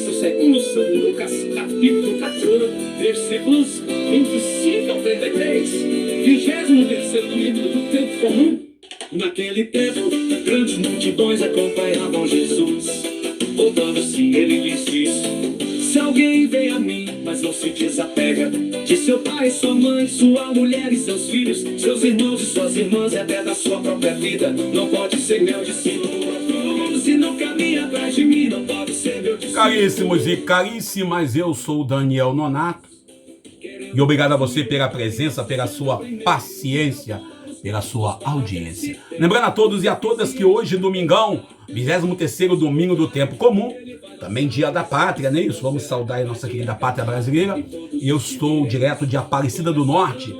Isso segundo São Lucas, capítulo 14, versículos 25 ao 33. 23º domingo do tempo comum. Naquele tempo, grandes multidões acompanhavam Jesus. Voltando-se, ele lhes disse: se alguém vem a mim, mas não se desapega de seu pai, sua mãe, sua mulher e seus filhos, seus irmãos e suas irmãs, e até da sua própria vida, não pode ser meu discípulo. Se não caminha atrás de mim, não pode ser meu discípulo. Caríssimos e caríssimas, eu sou o Daniel Nonato e obrigado a você pela presença, pela sua paciência, pela sua audiência. Lembrando a todos e a todas que hoje, domingão, 23º domingo do tempo comum, também dia da pátria, né? Isso, vamos saudar a nossa querida pátria brasileira. E eu estou direto de Aparecida do Norte,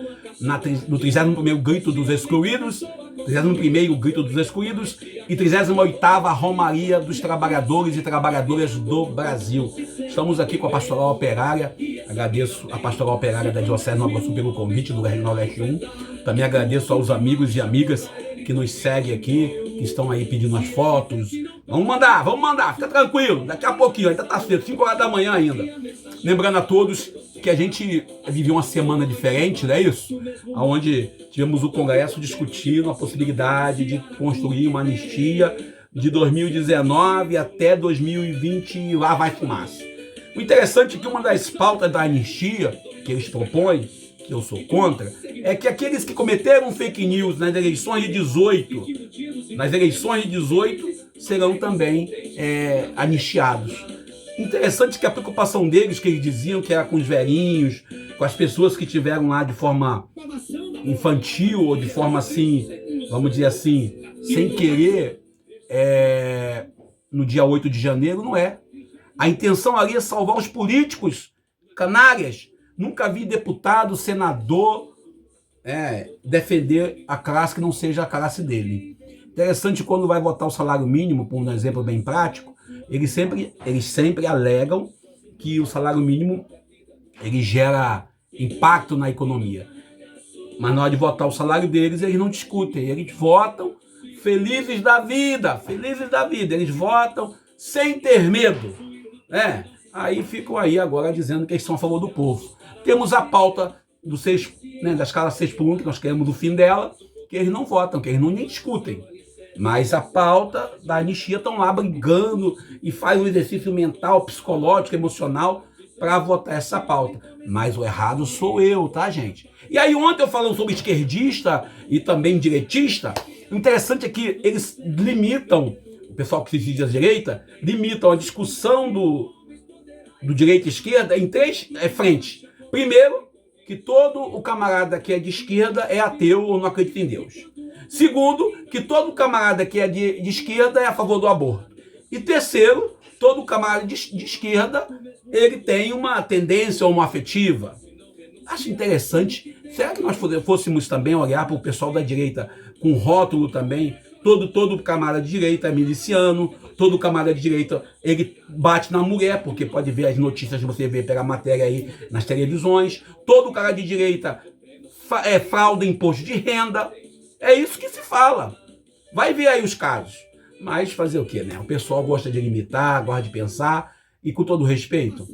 no 31º Grito dos Excluídos, 31º Grito dos Excluídos e 38ª Romaria dos Trabalhadores e Trabalhadoras do Brasil. Estamos aqui com a Pastoral Operária. Agradeço a Pastoral Operária da Diocese de Nova Iguaçu pelo convite do Nordeste 1. Também agradeço aos amigos e amigas que nos seguem aqui, que estão aí pedindo as fotos. Vamos mandar, fica tranquilo. Daqui a pouquinho, ainda tá cedo, 5 horas da manhã ainda. Lembrando a todos que a gente viveu uma semana diferente, não é isso? Onde tivemos o Congresso discutindo a possibilidade de construir uma anistia de 2019 até 2020 e lá vai fumaça. O interessante é que uma das pautas da anistia que eles propõem, que eu sou contra, é que aqueles que cometeram fake news nas eleições de 18, serão também anistiados. Interessante que a preocupação deles, que eles diziam que era com os velhinhos, com as pessoas que tiveram lá de forma infantil ou de forma assim, vamos dizer assim, sem querer, no dia 8 de janeiro, não é. A intenção ali é salvar os políticos canárias. Nunca vi deputado, senador defender a classe que não seja a classe dele. Interessante, quando vai votar o salário mínimo, por um exemplo bem prático, eles sempre alegam que o salário mínimo ele gera impacto na economia. Mas na hora de votar o salário deles, eles não discutem. Eles votam felizes da vida. Eles votam sem ter medo. Aí ficam aí agora dizendo que eles são a favor do povo. Temos a pauta da escala 6 por 1, que nós queremos o fim dela, que eles não votam, que eles nem discutem. Mas a pauta da anistia estão lá brigando e fazem um exercício mental, psicológico, emocional para votar essa pauta. Mas o errado sou eu, tá, gente? E aí ontem eu falando sobre esquerdista e também direitista, o interessante é que eles limitam, o pessoal que se diz à direita, limitam a discussão do direita e esquerda em 3 frentes. Primeiro, que todo o camarada que é de esquerda é ateu ou não acredita em Deus. Segundo, que todo camarada que é de esquerda é a favor do aborto. E terceiro, todo camarada de esquerda, ele tem uma tendência homoafetiva. Acho interessante. Será que nós fôssemos também olhar para o pessoal da direita com rótulo também? Todo camarada de direita é miliciano, todo camarada de direita ele bate na mulher, porque pode ver as notícias que você vê pela matéria aí nas televisões. Todo cara de direita frauda imposto de renda. É isso que se fala. Vai ver aí os casos. Mas fazer o quê, né? O pessoal gosta de limitar, gosta de pensar. E com todo respeito,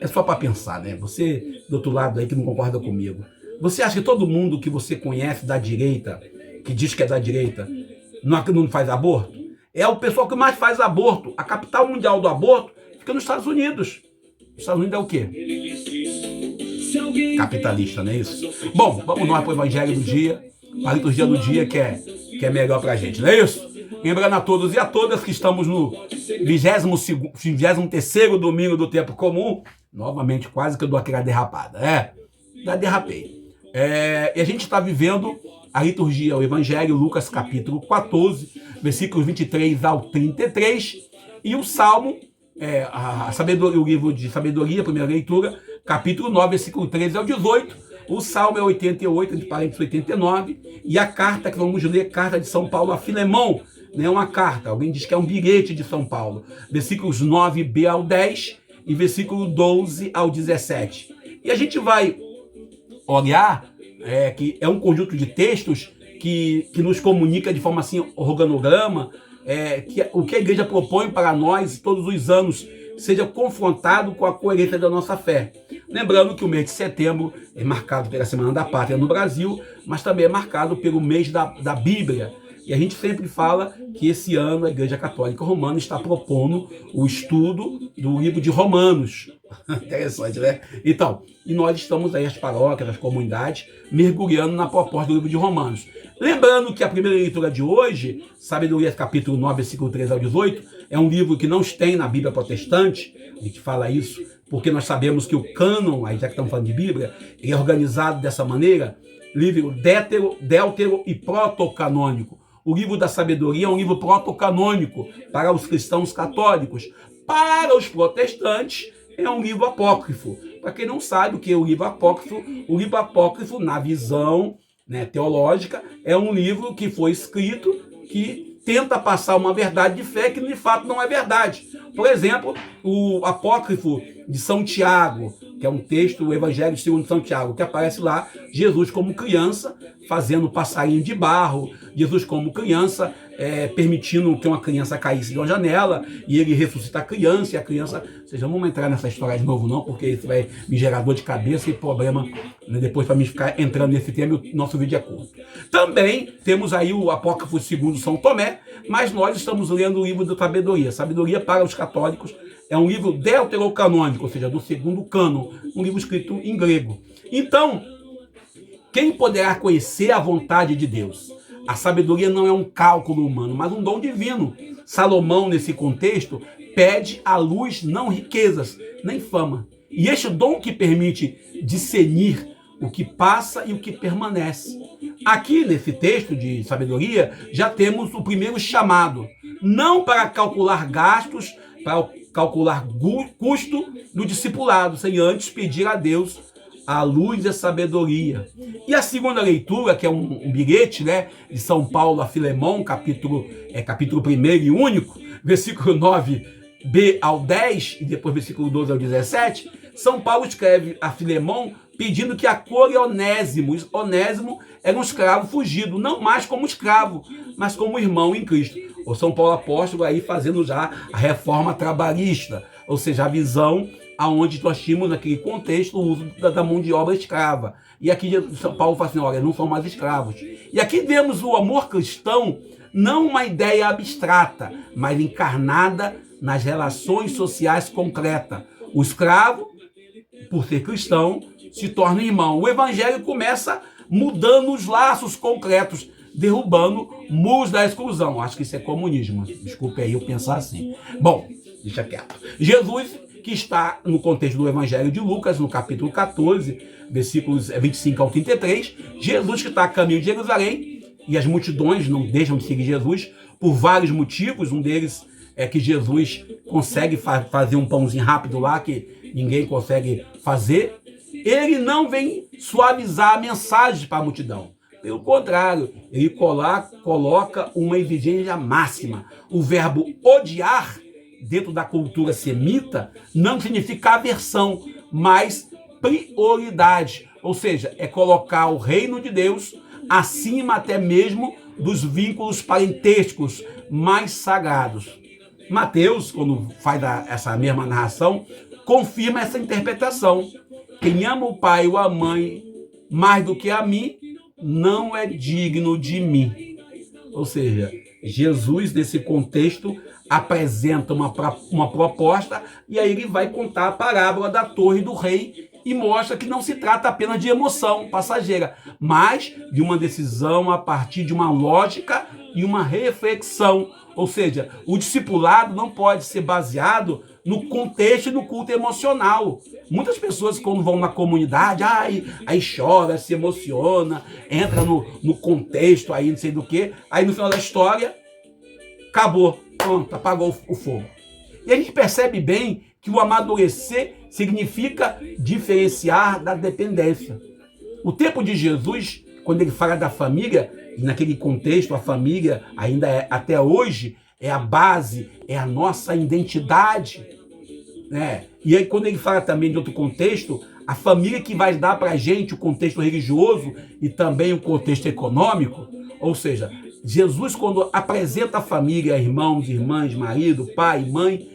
é só para pensar, né? Você, do outro lado aí, que não concorda comigo. Você acha que todo mundo que você conhece da direita, que diz que é da direita, não faz aborto? É o pessoal que mais faz aborto. A capital mundial do aborto fica nos Estados Unidos. Os Estados Unidos é o quê? Capitalista, não é isso? Bom, vamos nós para o Evangelho do dia. A liturgia do dia que é melhor pra gente, não é isso? Lembrando a todos e a todas que estamos no 23º domingo do tempo comum. Novamente, quase que eu dou aquela derrapada. Já derrapei. E a gente está vivendo a liturgia, o Evangelho, Lucas capítulo 14, versículos 23 ao 33. E o Salmo, o livro de sabedoria, primeira leitura, capítulo 9, versículo 13 ao 18. O Salmo é 88, entre parênteses 89, e a carta que vamos ler, carta de São Paulo a Filemão, não é uma carta, alguém diz que é um bilhete de São Paulo, versículos 9b ao 10 e versículo 12 ao 17. E a gente vai olhar que é um conjunto de textos que nos comunica de forma assim, organograma, o que a igreja propõe para nós todos os anos seja confrontado com a coerência da nossa fé. Lembrando que o mês de setembro é marcado pela Semana da Pátria no Brasil, mas também é marcado pelo mês da Bíblia. E a gente sempre fala que esse ano a Igreja Católica Romana está propondo o estudo do livro de Romanos. Interessante, né? Então, e nós estamos aí, as paróquias, as comunidades, mergulhando na proposta do livro de Romanos. Lembrando que a primeira leitura de hoje, Sabedoria capítulo 9, versículo 13 ao 18, é um livro que não tem na Bíblia protestante. A gente fala isso porque nós sabemos que o cânon, aí já que estamos falando de Bíblia, ele é organizado dessa maneira, livro deutero e protocanônico. O livro da sabedoria é um livro protocanônico para os cristãos católicos. Para os protestantes, é um livro apócrifo. Para quem não sabe o que é o livro apócrifo, na visão, né, teológica, é um livro que foi escrito que tenta passar uma verdade de fé que de fato não é verdade. Por exemplo, o apócrifo de São Tiago, que é um texto do Evangelho segundo São Tiago, que aparece lá Jesus como criança fazendo passarinho de barro, Jesus como criança permitindo que uma criança caísse de uma janela, e ele ressuscita a criança, e a criança... Ou seja, não vamos entrar nessa história de novo não, porque isso vai me gerar dor de cabeça e problema, né, depois para mim ficar entrando nesse tema, o nosso vídeo é curto. Também temos aí o apócrifo segundo São Tomé, mas nós estamos lendo o livro da sabedoria. Sabedoria para os católicos é um livro deuterocanônico, ou seja, do segundo cânon, um livro escrito em grego. Então, quem poderá conhecer a vontade de Deus? A sabedoria não é um cálculo humano, mas um dom divino. Salomão, nesse contexto, pede à luz não riquezas, nem fama. E este dom que permite discernir o que passa e o que permanece. Aqui, nesse texto de sabedoria, já temos o primeiro chamado. Não para calcular gastos, para calcular custo do discipulado, sem antes pedir a Deus a luz e a sabedoria. E a segunda leitura, que é um bilhete, né, de São Paulo a Filemão, capítulo 1 e único, versículo 9b ao 10, e depois versículo 12 ao 17, São Paulo escreve a Filemão pedindo que acolha Onésimo. Onésimo era um escravo fugido, não mais como escravo, mas como irmão em Cristo. O São Paulo apóstolo aí fazendo já a reforma trabalhista, ou seja, a visão aonde nós tínhamos naquele contexto o uso da mão de obra escrava. E aqui São Paulo fala assim, olha, não são mais escravos. E aqui vemos o amor cristão, não uma ideia abstrata, mas encarnada nas relações sociais concretas. O escravo, por ser cristão, se torna irmão. O evangelho começa mudando os laços concretos, derrubando muros da exclusão. Acho que isso é comunismo. Desculpe aí eu pensar assim. Bom, deixa quieto. Jesus, que está no contexto do Evangelho de Lucas, no capítulo 14, versículos 25 ao 33, Jesus que está a caminho de Jerusalém, e as multidões não deixam de seguir Jesus por vários motivos. Um deles é que Jesus consegue fazer um pãozinho rápido lá, que ninguém consegue fazer. Ele não vem suavizar a mensagem para a multidão. Pelo contrário, ele coloca uma exigência máxima. O verbo odiar, dentro da cultura semita, não significa aversão, mas prioridade. Ou seja, é colocar o reino de Deus acima até mesmo dos vínculos parentescos mais sagrados. Mateus, quando faz essa mesma narração, confirma essa interpretação. Quem ama o pai ou a mãe mais do que a mim, não é digno de mim. Ou seja, Jesus, nesse contexto, apresenta uma proposta, e aí ele vai contar a parábola da torre do rei e mostra que não se trata apenas de emoção passageira, mas de uma decisão a partir de uma lógica e uma reflexão. Ou seja, o discipulado não pode ser baseado no contexto e no culto emocional. Muitas pessoas, quando vão na comunidade, aí chora, se emociona, entra no contexto, aí não sei do que, aí no final da história, acabou, pronto, apagou o fogo. E a gente percebe bem que o amadurecer significa diferenciar da dependência. O tempo de Jesus, quando ele fala da família, e naquele contexto a família ainda é, até hoje, é a base, é a nossa identidade, né? E aí quando ele fala também de outro contexto, a família que vai dar para a gente o contexto religioso e também o contexto econômico. Ou seja, Jesus, quando apresenta a família, irmãos, irmãs, marido, pai, mãe,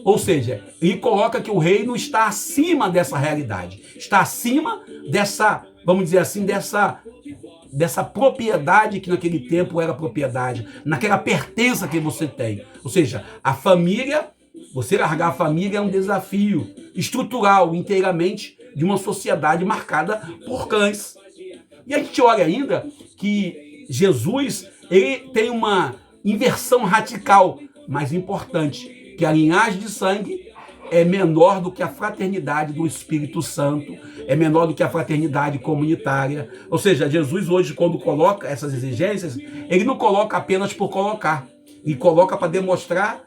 Ou seja, ele coloca que o reino está acima dessa realidade, está acima dessa, vamos dizer assim, dessa propriedade que naquele tempo era propriedade, naquela pertença que você tem. Ou seja, a família, você largar a família é um desafio estrutural, inteiramente, de uma sociedade marcada por cães. E a gente olha ainda que Jesus, ele tem uma inversão radical, mas importante, que a linhagem de sangue é menor do que a fraternidade do Espírito Santo, é menor do que a fraternidade comunitária. Ou seja, Jesus hoje, quando coloca essas exigências, ele não coloca apenas por colocar, ele coloca para demonstrar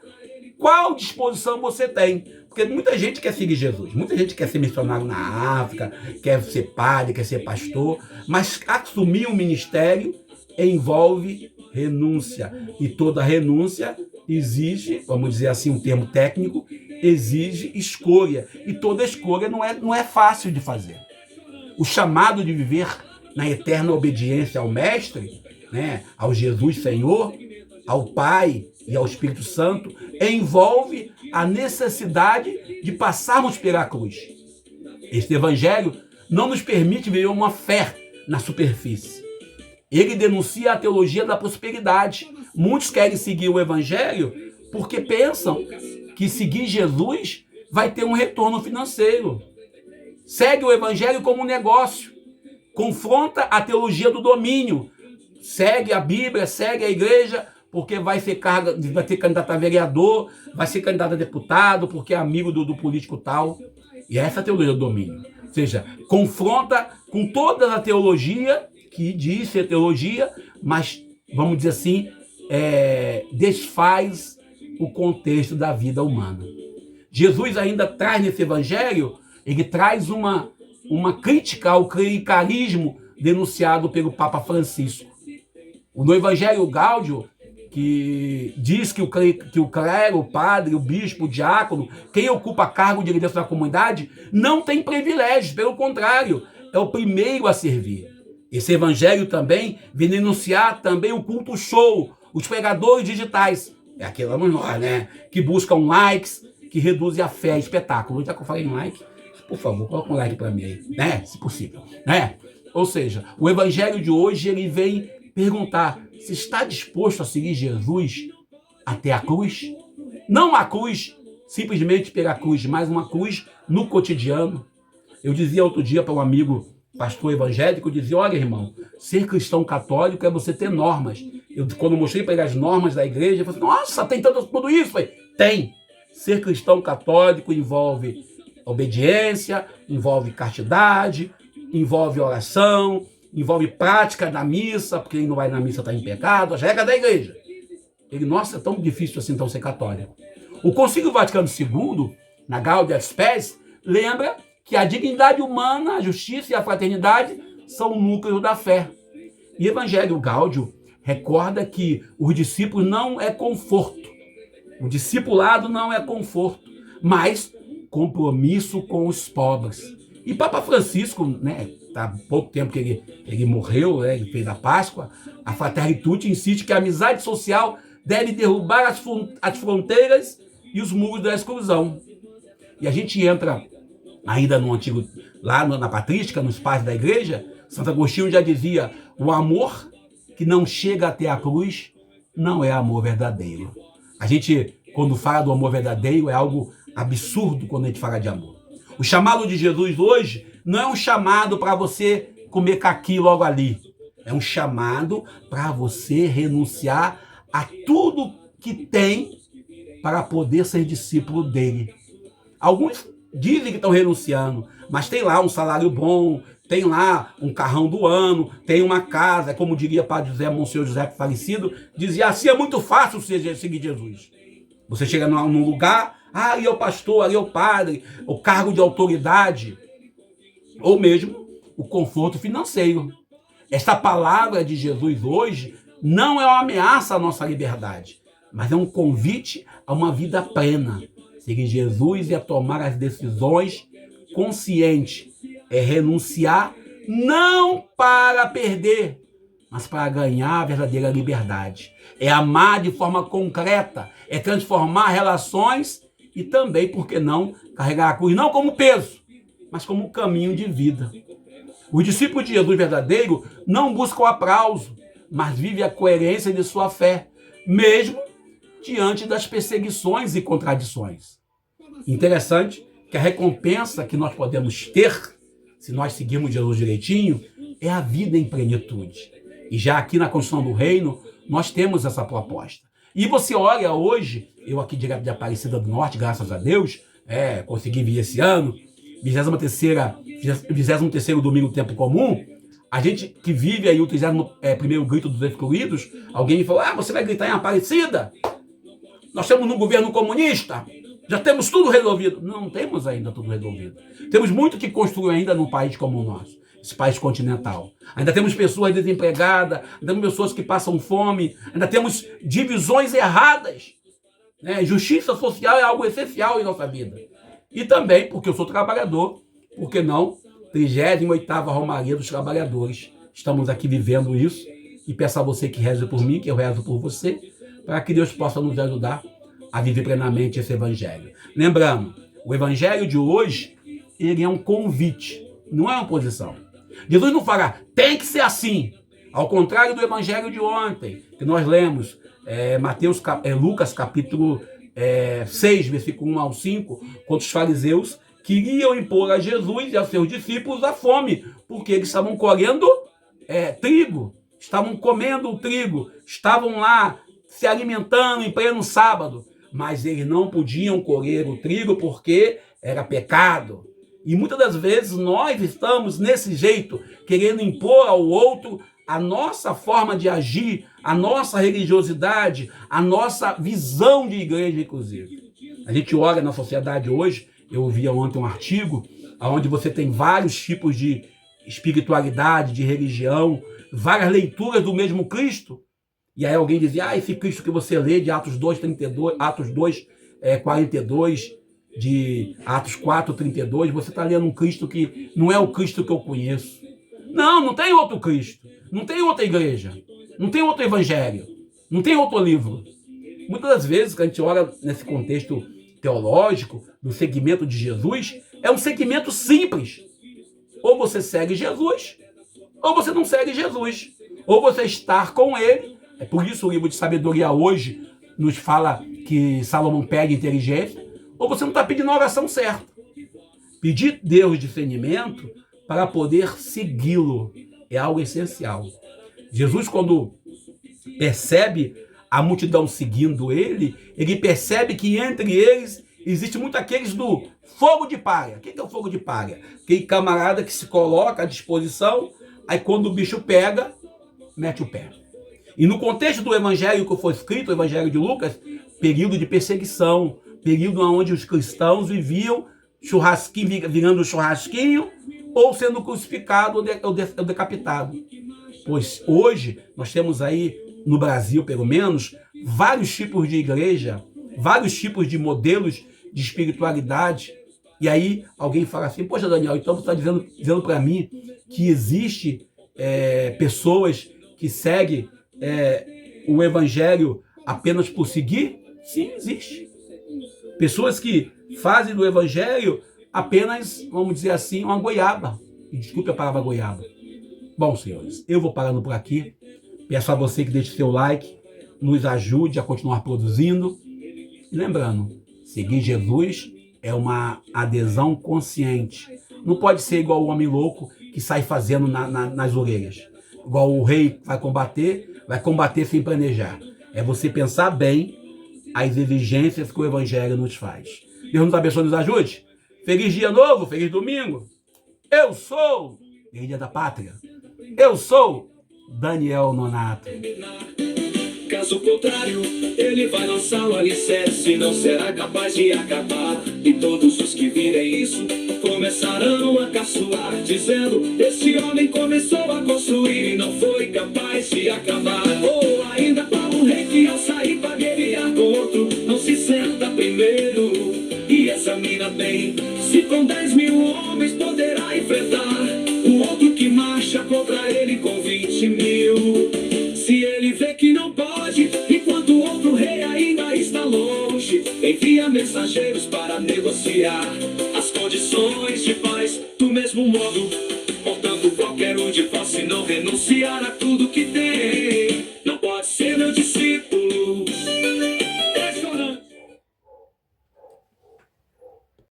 qual disposição você tem. Porque muita gente quer seguir Jesus, muita gente quer ser missionário na África, quer ser padre, quer ser pastor, mas assumir um ministério envolve renúncia. E toda renúncia exige, vamos dizer assim, um termo técnico, exige escolha. E toda escolha não é fácil de fazer. O chamado de viver na eterna obediência ao Mestre, né, ao Jesus Senhor, ao Pai e ao Espírito Santo, envolve a necessidade de passarmos pela cruz. Este evangelho não nos permite viver uma fé na superfície. Ele denuncia a teologia da prosperidade. Muitos querem seguir o evangelho porque pensam que seguir Jesus vai ter um retorno financeiro. Segue o evangelho como um negócio. Confronta a teologia do domínio. Segue a Bíblia, segue a igreja, porque vai ter candidato a vereador, vai ser candidato a deputado, porque é amigo do político tal. E essa é a teologia do domínio. Ou seja, confronta com toda a teologia, que diz ser teologia, mas, vamos dizer assim, desfaz o contexto da vida humana. Jesus ainda traz nesse evangelho, ele traz uma crítica ao clericalismo denunciado pelo Papa Francisco. No evangelho Gáudio, que diz que o clero, o padre, o bispo, o diácono, quem ocupa cargo de liderança na comunidade, não tem privilégios, pelo contrário, é o primeiro a servir. Esse evangelho também vem denunciar também o culto show, os pregadores digitais, aqueles nós, né, que buscam likes, que reduzem a fé a espetáculo. Já que eu falei em like, por favor, coloca um like para mim aí, né, se possível, né? Ou seja, o evangelho de hoje, ele vem perguntar: você está disposto a seguir Jesus até a cruz? Não a cruz simplesmente pela cruz, mas uma cruz no cotidiano. Eu dizia outro dia para um amigo pastor evangélico, eu dizia: olha, irmão, ser cristão católico é você ter normas. Quando eu mostrei para ele as normas da igreja, eu falei: nossa, tem tudo isso? Eu falei: tem. Ser cristão católico envolve obediência, envolve castidade, envolve oração, envolve prática da missa, porque quem não vai na missa está em pecado, as regras da igreja. Ele: nossa, é tão difícil assim então ser católico. O Concílio Vaticano II, na Gaudium et Spes, lembra que a dignidade humana, a justiça e a fraternidade são o núcleo da fé. E o Evangelho Gáudio recorda que os discípulos não é conforto. O discipulado não é conforto, mas compromisso com os pobres. E Papa Francisco, né, há pouco tempo que ele morreu, né, ele fez a Páscoa, a Fraternitude insiste que a amizade social deve derrubar as fronteiras e os muros da exclusão. E a gente entra ainda no antigo, lá na patrística, nos pais da igreja, Santo Agostinho já dizia: o amor que não chega até a cruz não é amor verdadeiro. A gente, quando fala do amor verdadeiro, é algo absurdo quando a gente fala de amor. O chamado de Jesus hoje não é um chamado para você comer caqui logo ali. É um chamado para você renunciar a tudo que tem para poder ser discípulo dele. Alguns dizem que estão renunciando, mas tem lá um salário bom, tem lá um carrão do ano, tem uma casa, como diria Padre José, Monsenhor José falecido, dizia assim: é muito fácil seguir Jesus. Você chega num lugar, ali é o pastor, ali é o padre, o cargo de autoridade, ou mesmo o conforto financeiro. Esta palavra de Jesus hoje não é uma ameaça à nossa liberdade, mas é um convite a uma vida plena. Seguir Jesus é tomar as decisões conscientes, é renunciar não para perder, mas para ganhar a verdadeira liberdade. É amar de forma concreta, é transformar relações e também, por que não, carregar a cruz não como peso, mas como caminho de vida. Os discípulos de Jesus verdadeiro não buscam aplauso, mas vivem a coerência de sua fé, mesmo diante das perseguições e contradições. Interessante que a recompensa que nós podemos ter, se nós seguirmos Jesus direitinho, é a vida em plenitude. E já aqui na construção do reino, nós temos essa proposta. E você olha hoje, eu aqui direto de Aparecida do Norte, graças a Deus, consegui vir esse ano, 23º domingo do tempo comum, a gente que vive aí o 31º grito dos excluídos, alguém me falou, você vai gritar em Aparecida? Nós estamos num governo comunista, já temos tudo resolvido. Não temos ainda tudo resolvido. Temos muito que construir ainda num país como o nosso, esse país continental. Ainda temos pessoas desempregadas, ainda temos pessoas que passam fome, ainda temos divisões erradas. Justiça social é algo essencial em nossa vida. E também, porque eu sou trabalhador, por que não, 38ª Romaria dos Trabalhadores. Estamos aqui vivendo isso e peço a você que reze por mim, que eu rezo por você, para que Deus possa nos ajudar a viver plenamente esse evangelho. Lembrando, o evangelho de hoje, ele é um convite, não é uma posição. Jesus não fala, tem que ser assim. Ao contrário do evangelho de ontem, que nós lemos, Lucas capítulo 6, versículo 1 ao 5, quando os fariseus queriam impor a Jesus e a seus discípulos a fome, porque eles estavam colhendo trigo, estavam comendo o trigo, estavam lá se alimentando em pleno sábado, mas eles não podiam colher o trigo porque era pecado. E muitas das vezes nós estamos nesse jeito, querendo impor ao outro a nossa forma de agir, a nossa religiosidade, a nossa visão de igreja, inclusive. A gente olha na sociedade hoje, eu ouvi ontem um artigo, onde você tem vários tipos de espiritualidade, de religião, várias leituras do mesmo Cristo. E aí alguém dizia, esse Cristo que você lê de Atos 2:32, Atos 2:42, de Atos 4:32, você está lendo um Cristo que não é o Cristo que eu conheço. Não tem outro Cristo, não tem outra igreja, não tem outro evangelho, não tem outro livro. Muitas das vezes, que a gente olha nesse contexto teológico, do segmento de Jesus, é um segmento simples. Ou você segue Jesus, ou você não segue Jesus. Ou você está com ele. É por isso o livro de sabedoria hoje nos fala que Salomão pede inteligência, ou você não está pedindo a oração certa. Pedir Deus discernimento para poder segui-lo é algo essencial. Jesus, quando percebe a multidão seguindo ele percebe que entre eles existe muito aqueles do fogo de palha. O que é o fogo de palha? Aquele camarada que se coloca à disposição, aí quando o bicho pega, mete o pé. E no contexto do evangelho que foi escrito, o evangelho de Lucas, período de perseguição, período onde os cristãos viviam virando churrasquinho ou sendo crucificado ou decapitado. Pois hoje nós temos aí, no Brasil pelo menos, vários tipos de igreja, vários tipos de modelos de espiritualidade. E aí alguém fala assim, poxa Daniel, então você está dizendo para mim que existe pessoas que seguem o evangelho apenas por seguir? Sim, existe. Pessoas que fazem do evangelho apenas, vamos dizer assim, uma goiaba. E desculpe a palavra goiaba. Bom, senhores, eu vou parando por aqui. Peço a você que deixe seu like, nos ajude a continuar produzindo. E lembrando, seguir Jesus é uma adesão consciente. Não pode ser igual o homem louco que sai fazendo nas orelhas. Igual o rei vai combater sem planejar. É você pensar bem as exigências que o evangelho nos faz. Deus nos abençoe e nos ajude. Feliz dia novo, feliz domingo. Eu sou, feliz dia da pátria. Eu sou Daniel Nonato. Caso contrário, ele vai lançar o alicerce, não será capaz de acabar. E todos os que virem isso começarão a caçoar, dizendo: esse homem começou a construir e não foi capaz de acabar. Ou ainda para um rei que ao sair para guerrear com outro não se senta primeiro e examina bem se com 10.000 homens poderá enfrentar o outro que marcha contra ele com 20.000. Se ele vê que não pode, enquanto o outro rei ainda está longe, envia mensageiros para negociar as condições de paz do mesmo modo. Portanto, qualquer um de vós, se não renunciar a tudo que tem,